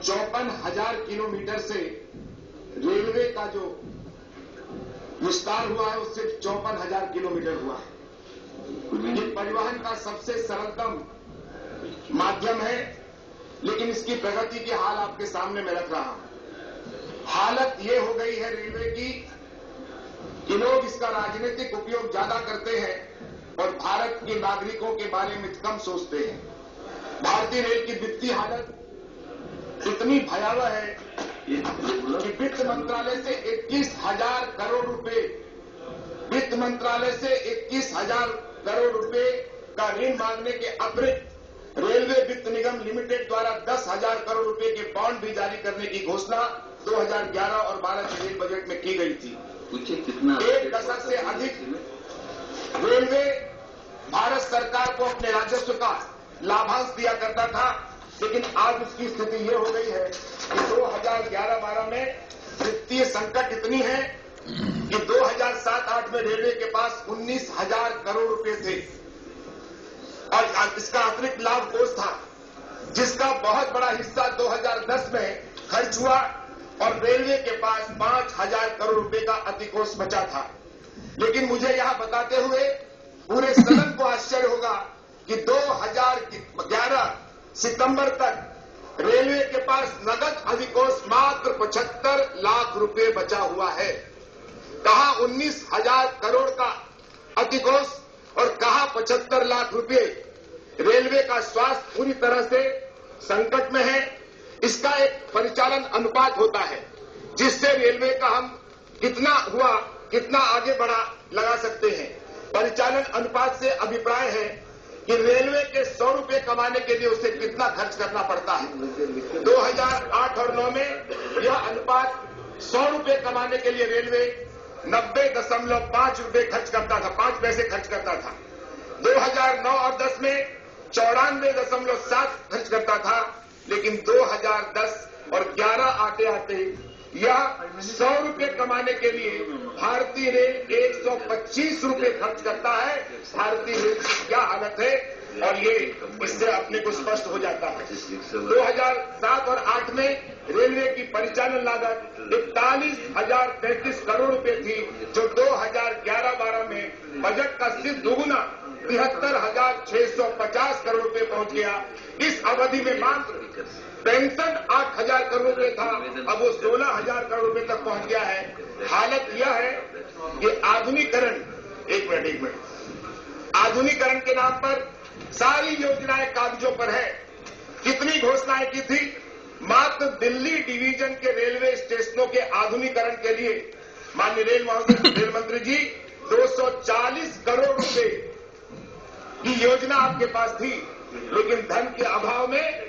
54,000 kilometre से railway का जो विस्तार हुआ है वो सिर्फ 54,000 किलोमीटर हुआ है। ये परिवहन का सबसे सरलतम माध्यम है, लेकिन इसकी प्रगति की हाल आपके सामने मैं रख रहा हूं। हालत ये हो गई है रेलवे की कि लोग इसका राजनीतिक उपयोग ज्यादा करते हैं और भारत के नागरिकों के बारे में कम सोचते हैं। भारतीय रेल की वित्तीय हालत इतनी भयावह है कि वित्त मंत्रालय से 21,000 करोड़ रुपए का ऋण मांगने के अतिरिक्त रेलवे वित्त निगम लिमिटेड द्वारा 10,000 करोड़ रुपए के बॉन्ड भी जारी करने की घोषणा 2011 और 12 के रेल बजट में की गई थी। एक दशक से अधिक रेलवे भारत सरकार को अपने राजस्व का लाभांश दिया करता था, लेकिन आज उसकी स्थिति ये हो गई है कि 2011-12 में वित्तीय संकट इतनी है कि 2007-8 में रेलवे के पास 19,000 करोड़ रुपए थे और इसका अतिरिक्त लाभ कोष था, जिसका बहुत बड़ा हिस्सा 2010 में खर्च हुआ और रेलवे के पास 5,000 करोड़ रुपए का अतिकोष बचा था। लेकिन मुझे यहां बताते हुए पूरे सदन को आश्चर्य होगा कि 2011 सितंबर तक रेलवे के पास नगद अधिकोष मात्र 75 लाख रुपए बचा हुआ है। कहां 19,000 करोड़ का अधिकोष और कहां 75 लाख रुपए। रेलवे का स्वास्थ्य पूरी तरह से संकट में है। इसका एक परिचालन अनुपात होता है जिससे रेलवे का हम कितना हुआ कितना आगे बढ़ा लगा सकते हैं। परिचालन अनुपात से अभिप्राय है कि रेलवे के 100 रुपए कमाने के लिए उसे कितना खर्च करना पड़ता है। 2008 और 9 में यह अनुपात 100 रुपए कमाने के लिए रेलवे 90.5 रुपए खर्च करता था, 5 पैसे खर्च करता था। 2009 और 10 में 94.7 खर्च करता था, लेकिन 2010 और 11 आते आते यह 100 रुपए कमाने के लिए भारतीय रेल 125 रुपए खर्च करता है। भारतीय रेल की क्या हालत है और ये इससे अपने को स्पष्ट हो जाता है। 2007 और 8 में रेलवे की परिचालन लागत 41,033 करोड़ रुपए थी, जो 2011-12 में बजट का सिर्फ दोगुना 73,650 करोड़ रुपए पहुंच गया। इस अवधि में मात्र पेंशन 8,000 करोड़ रुपए था, अब वो 16,000 करोड़ रुपए तक पहुंच गया है। हालत यह है कि आधुनिकीकरण आधुनिकीकरण के नाम पर सारी योजनाएं कागजों पर है। कितनी घोषणाएं की थी। मात्र दिल्ली डिवीजन के रेलवे स्टेशनों के आधुनिकीकरण के लिए माननीय रेल मंत्री जी 240 करोड़ रुपए की योजना आपके पास थी, लेकिन धन के अभाव में